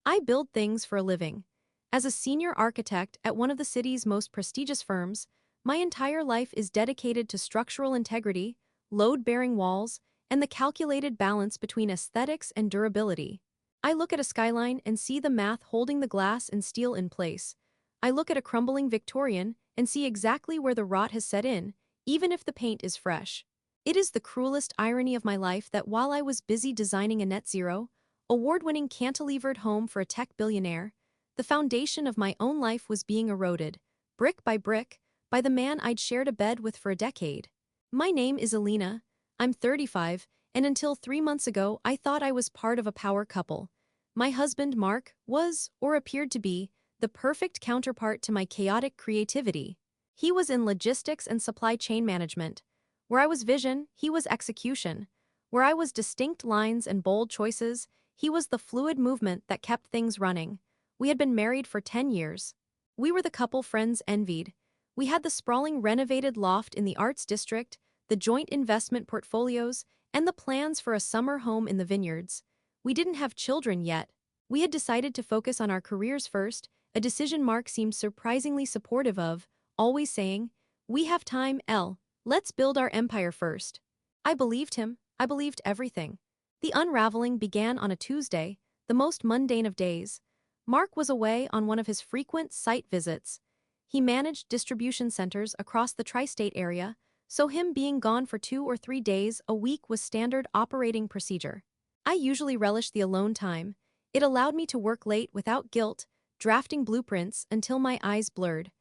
I build things for a living. As a senior architect at one of the city's most prestigious firms, my entire life is dedicated to structural integrity, load-bearing walls, and the calculated balance between aesthetics and durability. I look at a skyline and see the math holding the glass and steel in place. I look at a crumbling Victorian and see exactly where the rot has set in, even if the paint is fresh. It is the cruelest irony of my life that while I was busy designing a net-zero, award-winning cantilevered home for a tech billionaire, the foundation of my own life was being eroded, brick, by the man I'd shared a bed with for a decade. My name is Alina, I'm 35, and until 3 months ago I thought I was part of a power couple. My husband Mark was, or appeared to be, the perfect counterpart to my chaotic creativity. He was in logistics and supply chain management. Where I was vision, he was execution. Where I was distinct lines and bold choices, he was the fluid movement that kept things running. We had been married for 10 years. We were the couple friends envied. We had the sprawling renovated loft in the Arts District, the joint investment portfolios, and the plans for a summer home in the vineyards. We didn't have children yet. We had decided to focus on our careers first, a decision Mark seemed surprisingly supportive of, always saying, "We have time, Elle. Let's build our empire first." I believed him. I believed everything. The unraveling began on a Tuesday, the most mundane of days. Mark was away on one of his frequent site visits. He managed distribution centers across the tri-state area, so him being gone for 2 or 3 days a week was standard operating procedure. I usually relished the alone time. It allowed me to work late without guilt, drafting blueprints until my eyes blurred.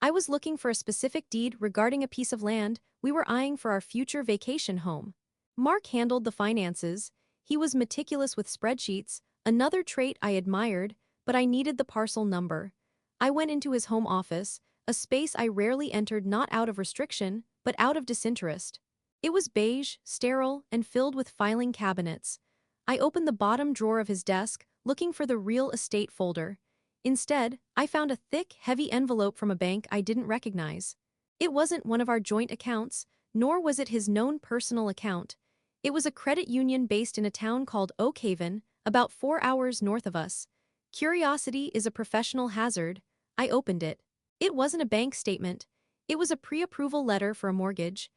I was looking for a specific deed regarding a piece of land we were eyeing for our future vacation home. Mark handled the finances. He was meticulous with spreadsheets, another trait I admired, but I needed the parcel number. I went into his home office, a space I rarely entered not out of restriction, but out of disinterest. It was beige, sterile, and filled with filing cabinets. I opened the bottom drawer of his desk, looking for the real estate folder. Instead, I found a thick, heavy envelope from a bank I didn't recognize. It wasn't one of our joint accounts, nor was it his known personal account. It was a credit union based in a town called Oak Haven, about 4 hours north of us. Curiosity is a professional hazard. I opened it. It wasn't a bank statement. It was a pre-approval letter for a mortgage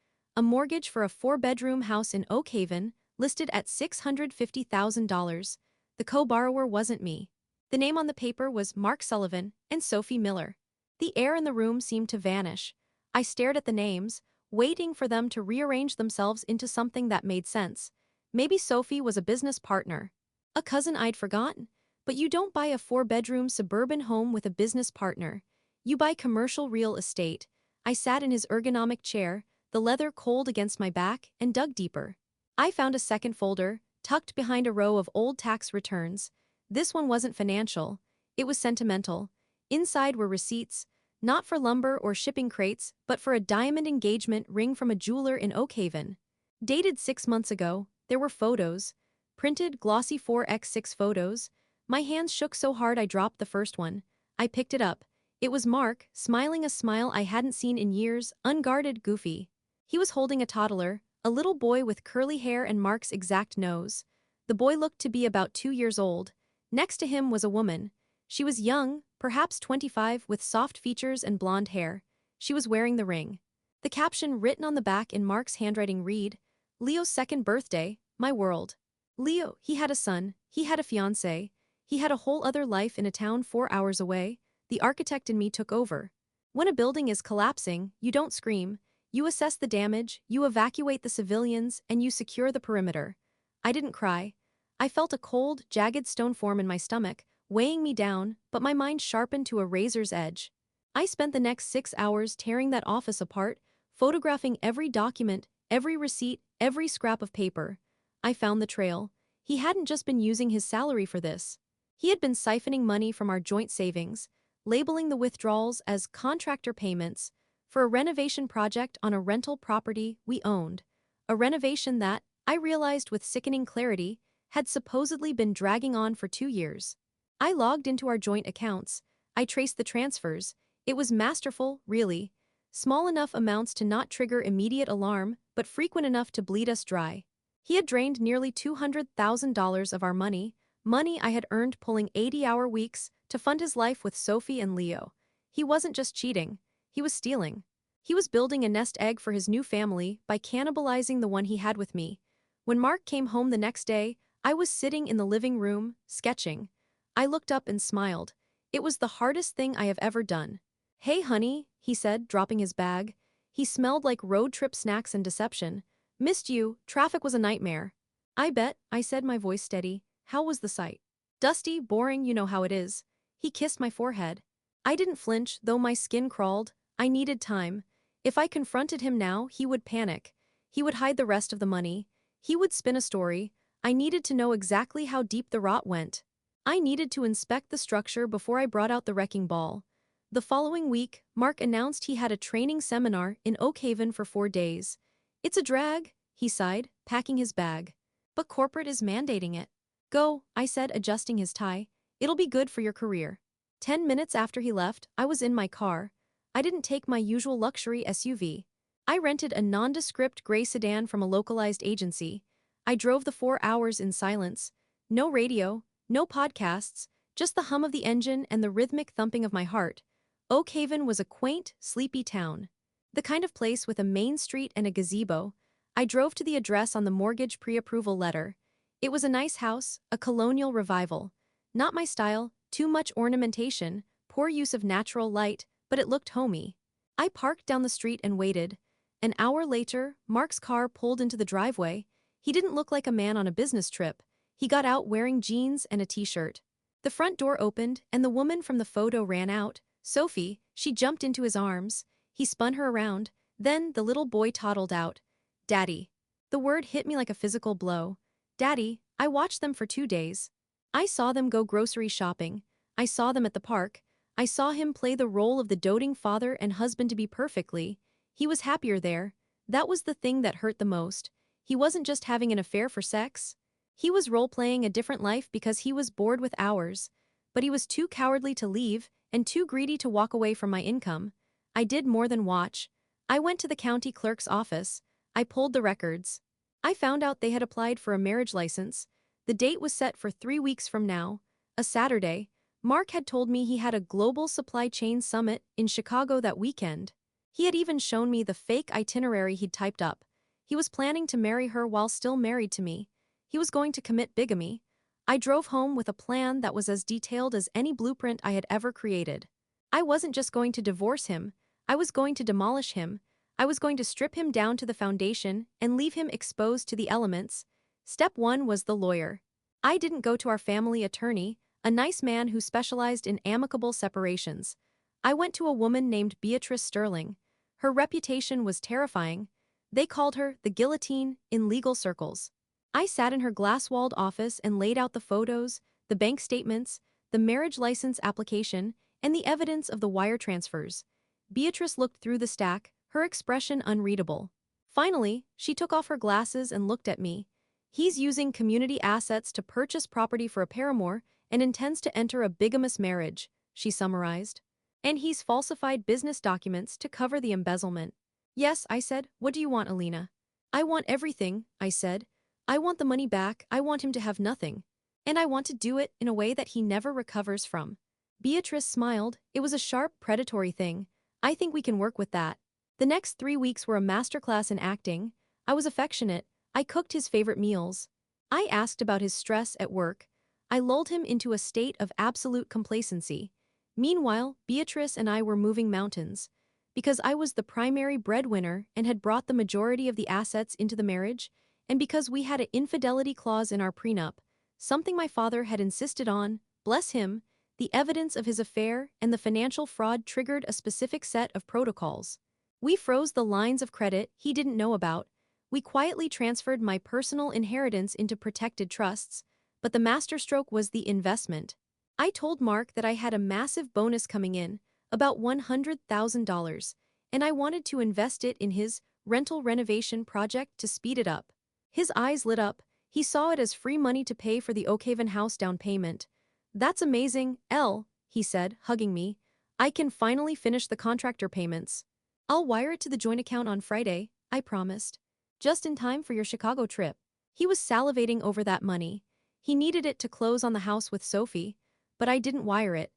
for a 4-bedroom house in Oak Haven, listed at $650,000. The co-borrower wasn't me. The name on the paper was Mark Sullivan and Sophie Miller. The air in the room seemed to vanish. I stared at the names, waiting for them to rearrange themselves into something that made sense. Maybe Sophie was a business partner. A cousin I'd forgotten. But you don't buy a 4-bedroom suburban home with a business partner. You buy commercial real estate. I sat in his ergonomic chair, the leather cold against my back, and dug deeper. I found a second folder, tucked behind a row of old tax returns. This one wasn't financial. It was sentimental. Inside were receipts, not for lumber or shipping crates, but for a diamond engagement ring from a jeweler in Oak Haven. Dated 6 months ago, there were photos. Printed, glossy 4x6 photos. My hands shook so hard I dropped the first one. I picked it up. It was Mark, smiling a smile I hadn't seen in years, unguarded, goofy. He was holding a toddler, a little boy with curly hair and Mark's exact nose. The boy looked to be about 2 years old. Next to him was a woman. She was young, perhaps 25, with soft features and blonde hair. She was wearing the ring. The caption written on the back in Mark's handwriting read, "Leo's 2nd birthday, my world." Leo, he had a son, he had a fiancé. He had a whole other life in a town 4 hours away. The architect in me took over. When a building is collapsing, you don't scream. You assess the damage, you evacuate the civilians, and you secure the perimeter. I didn't cry. I felt a cold, jagged stone form in my stomach, weighing me down, but my mind sharpened to a razor's edge. I spent the next 6 hours tearing that office apart, photographing every document, every receipt, every scrap of paper. I found the trail. He hadn't just been using his salary for this. He had been siphoning money from our joint savings, labeling the withdrawals as contractor payments, for a renovation project on a rental property we owned. A renovation that, I realized with sickening clarity, had supposedly been dragging on for 2 years. I logged into our joint accounts. I traced the transfers. It was masterful, really. Small enough amounts to not trigger immediate alarm, but frequent enough to bleed us dry. He had drained nearly $200,000 of our money, money I had earned pulling 80-hour weeks to fund his life with Sophie and Leo. He wasn't just cheating, he was stealing. He was building a nest egg for his new family by cannibalizing the one he had with me. When Mark came home the next day, I was sitting in the living room, sketching. I looked up and smiled. It was the hardest thing I have ever done. "Hey honey," he said, dropping his bag. He smelled like road trip snacks and deception. "Missed you, traffic was a nightmare." "I bet," I said, my voice steady. "How was the site?" "Dusty, boring, you know how it is." He kissed my forehead. I didn't flinch, though my skin crawled. I needed time. If I confronted him now, he would panic. He would hide the rest of the money. He would spin a story. I needed to know exactly how deep the rot went. I needed to inspect the structure before I brought out the wrecking ball. The following week, Mark announced he had a training seminar in Oak Haven for 4 days. "It's a drag," he sighed, packing his bag. "But corporate is mandating it." "Go," I said, adjusting his tie. "It'll be good for your career." 10 minutes after he left, I was in my car. I didn't take my usual luxury SUV. I rented a nondescript gray sedan from a localized agency. I drove the 4 hours in silence. No radio, no podcasts, just the hum of the engine and the rhythmic thumping of my heart. Oak Haven was a quaint, sleepy town. The kind of place with a main street and a gazebo. I drove to the address on the mortgage pre-approval letter. It was a nice house, a colonial revival. Not my style, too much ornamentation, poor use of natural light, but it looked homey. I parked down the street and waited. An hour later, Mark's car pulled into the driveway. He didn't look like a man on a business trip. He got out wearing jeans and a t-shirt. The front door opened, and the woman from the photo ran out. Sophie, she jumped into his arms. He spun her around. Then the little boy toddled out. "Daddy." The word hit me like a physical blow. Daddy. I watched them for 2 days. I saw them go grocery shopping. I saw them at the park. I saw him play the role of the doting father and husband-to-be perfectly. He was happier there. That was the thing that hurt the most. He wasn't just having an affair for sex. He was role-playing a different life because he was bored with ours. But he was too cowardly to leave, and too greedy to walk away from my income. I did more than watch. I went to the county clerk's office. I pulled the records. I found out they had applied for a marriage license. The date was set for 3 weeks from now, a Saturday. Mark had told me he had a global supply chain summit in Chicago that weekend. He had even shown me the fake itinerary he'd typed up. He was planning to marry her while still married to me. He was going to commit bigamy. I drove home with a plan that was as detailed as any blueprint I had ever created. I wasn't just going to divorce him. I was going to demolish him. I was going to strip him down to the foundation and leave him exposed to the elements. Step 1 was the lawyer. I didn't go to our family attorney, a nice man who specialized in amicable separations. I went to a woman named Beatrice Sterling. Her reputation was terrifying. They called her the guillotine in legal circles. I sat in her glass-walled office and laid out the photos, the bank statements, the marriage license application, and the evidence of the wire transfers. Beatrice looked through the stack, her expression unreadable. Finally, she took off her glasses and looked at me. "He's using community assets to purchase property for a paramour and intends to enter a bigamous marriage," she summarized. "And he's falsified business documents to cover the embezzlement." "Yes," I said. "What do you want, Alina?" "I want everything," I said. "I want the money back, I want him to have nothing. And I want to do it in a way that he never recovers from." Beatrice smiled. It was a sharp, predatory thing. "I think we can work with that." The next 3 weeks were a masterclass in acting. I was affectionate. I cooked his favorite meals. I asked about his stress at work. I lulled him into a state of absolute complacency. Meanwhile, Beatrice and I were moving mountains. Because I was the primary breadwinner and had brought the majority of the assets into the marriage, and because we had an infidelity clause in our prenup, something my father had insisted on, bless him, the evidence of his affair and the financial fraud triggered a specific set of protocols. We froze the lines of credit he didn't know about. We quietly transferred my personal inheritance into protected trusts, but the masterstroke was the investment. I told Mark that I had a massive bonus coming in, about $100,000, and I wanted to invest it in his rental renovation project to speed it up. His eyes lit up. He saw it as free money to pay for the Oakhaven house down payment. "That's amazing, Elle," he said, hugging me. "I can finally finish the contractor payments. I'll wire it to the joint account on Friday," I promised. "Just in time for your Chicago trip." He was salivating over that money. He needed it to close on the house with Sophie, but I didn't wire it.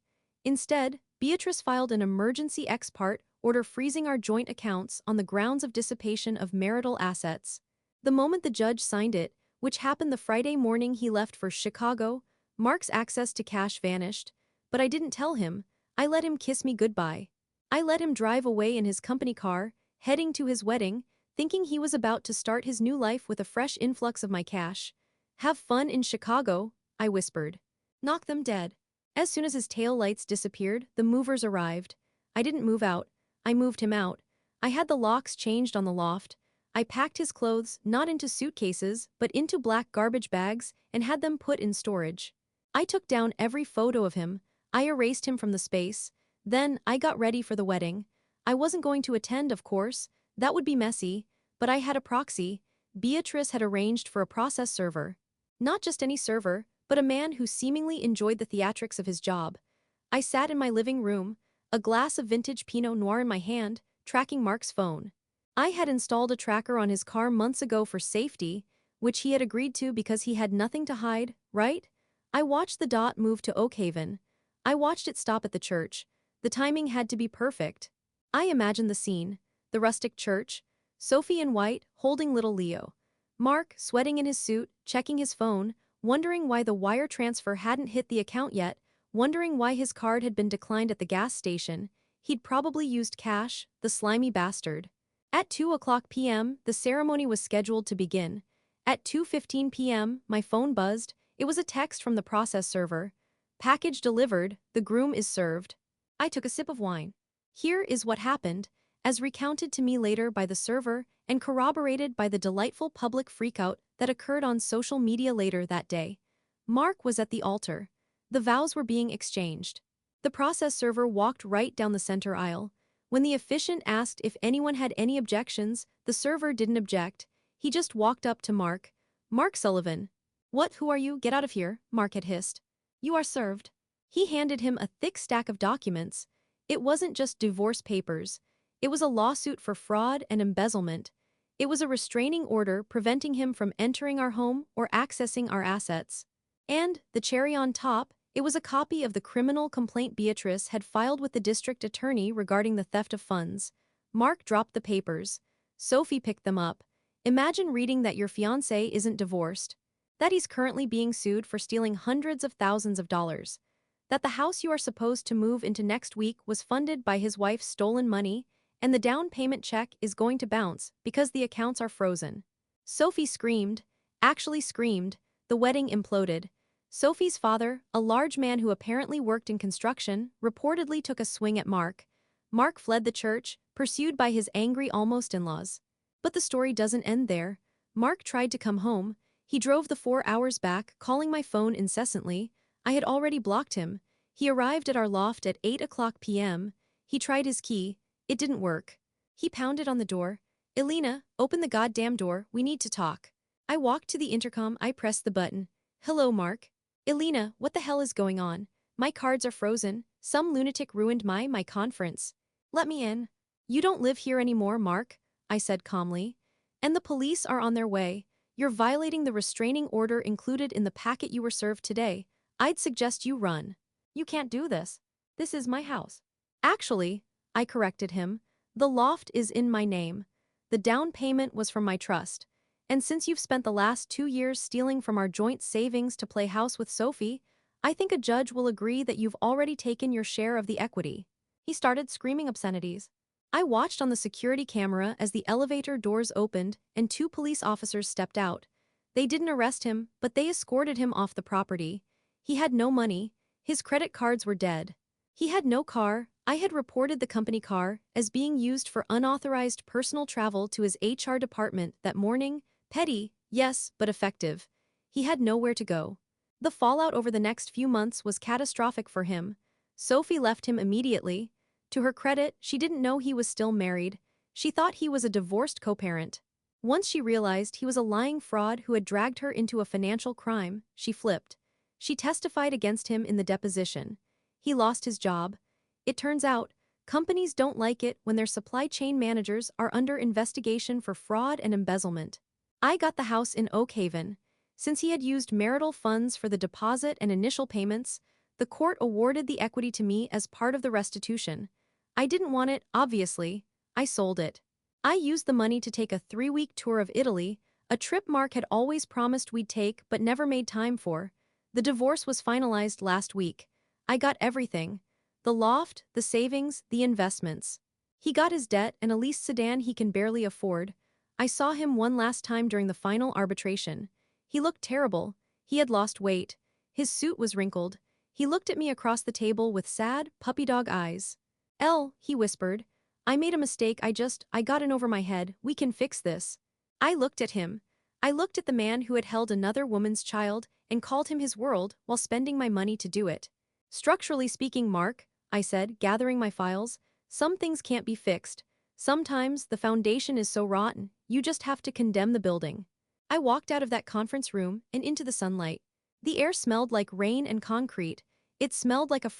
Instead, Beatrice filed an emergency ex parte order freezing our joint accounts on the grounds of dissipation of marital assets. The moment the judge signed it, which happened the Friday morning he left for Chicago, Mark's access to cash vanished, but I didn't tell him. I let him kiss me goodbye. I let him drive away in his company car, heading to his wedding, thinking he was about to start his new life with a fresh influx of my cash. Have fun in Chicago, I whispered. Knock them dead. As soon as his tail lights disappeared, the movers arrived. I didn't move out. I moved him out. I had the locks changed on the loft. I packed his clothes not into suitcases but into black garbage bags and had them put in storage. I took down every photo of him. I erased him from the space. Then I got ready for the wedding. I wasn't going to attend, of course. That would be messy, but I had a proxy. Beatrice had arranged for a process server. Not just any server, but a man who seemingly enjoyed the theatrics of his job. I sat in my living room, a glass of vintage Pinot Noir in my hand, tracking Mark's phone. I had installed a tracker on his car months ago for safety, which he had agreed to because he had nothing to hide, right? I watched the dot move to Oakhaven. I watched it stop at the church. The timing had to be perfect. I imagined the scene, the rustic church, Sophie in white, holding little Leo. Mark, sweating in his suit, checking his phone, wondering why the wire transfer hadn't hit the account yet, wondering why his card had been declined at the gas station. He'd probably used cash, the slimy bastard. At 2:00 p.m., the ceremony was scheduled to begin. At 2:15 p.m., my phone buzzed. It was a text from the process server. Package delivered, the groom is served. I took a sip of wine. Here is what happened, as recounted to me later by the server and corroborated by the delightful public freakout that occurred on social media later that day. Mark was at the altar. The vows were being exchanged. The process server walked right down the center aisle. When the officiant asked if anyone had any objections, the server didn't object. He just walked up to Mark. Mark Sullivan. What, who are you? Get out of here, Mark had hissed. You are served. He handed him a thick stack of documents. It wasn't just divorce papers. It was a lawsuit for fraud and embezzlement. It was a restraining order preventing him from entering our home or accessing our assets. And, the cherry on top, it was a copy of the criminal complaint Beatrice had filed with the district attorney regarding the theft of funds. Mark dropped the papers. Sophie picked them up. Imagine reading that your fiancé isn't divorced. That he's currently being sued for stealing hundreds of thousands of dollars. That the house you are supposed to move into next week was funded by his wife's stolen money, and the down payment check is going to bounce because the accounts are frozen. Sophie screamed, actually screamed. The wedding imploded. Sophie's father, a large man who apparently worked in construction, reportedly took a swing at Mark. Mark fled the church, pursued by his angry almost-in-laws. But the story doesn't end there. Mark tried to come home. He drove the 4 hours back, calling my phone incessantly. I had already blocked him. He arrived at our loft at 8:00 p.m. He tried his key. It didn't work. He pounded on the door. Elena, open the goddamn door, we need to talk. I walked to the intercom. I pressed the button. Hello, Mark. Elena, what the hell is going on? My cards are frozen. Some lunatic ruined my conference. Let me in. You don't live here anymore, Mark, I said calmly. And the police are on their way. You're violating the restraining order included in the packet you were served today. I'd suggest you run. You can't do this. This is my house. Actually, I corrected him, the loft is in my name. The down payment was from my trust. And since you've spent the last 2 years stealing from our joint savings to play house with Sophie, I think a judge will agree that you've already taken your share of the equity. He started screaming obscenities. I watched on the security camera as the elevator doors opened and 2 police officers stepped out. They didn't arrest him, but they escorted him off the property. He had no money. His credit cards were dead. He had no car. I had reported the company car as being used for unauthorized personal travel to his HR department that morning. Petty, yes, but effective. He had nowhere to go. The fallout over the next few months was catastrophic for him. Sophie left him immediately. To her credit, she didn't know he was still married. She thought he was a divorced co-parent. Once she realized he was a lying fraud who had dragged her into a financial crime, she flipped. She testified against him in the deposition. He lost his job. It turns out, companies don't like it when their supply chain managers are under investigation for fraud and embezzlement. I got the house in Oakhaven. Since he had used marital funds for the deposit and initial payments, the court awarded the equity to me as part of the restitution. I didn't want it, obviously. I sold it. I used the money to take a 3-week tour of Italy, a trip Mark had always promised we'd take but never made time for. The divorce was finalized last week. I got everything. The loft, the savings, the investments. He got his debt and a leased sedan he can barely afford. I saw him one last time during the final arbitration. He looked terrible. He had lost weight. His suit was wrinkled. He looked at me across the table with sad, puppy dog eyes. "Elle," he whispered. "I made a mistake, I got in over my head, we can fix this." I looked at him. I looked at the man who had held another woman's child and called him his world while spending my money to do it. "Structurally speaking, Mark," I said, gathering my files, "some things can't be fixed. Sometimes the foundation is so rotten, you just have to condemn the building." I walked out of that conference room and into the sunlight. The air smelled like rain and concrete. It smelled like a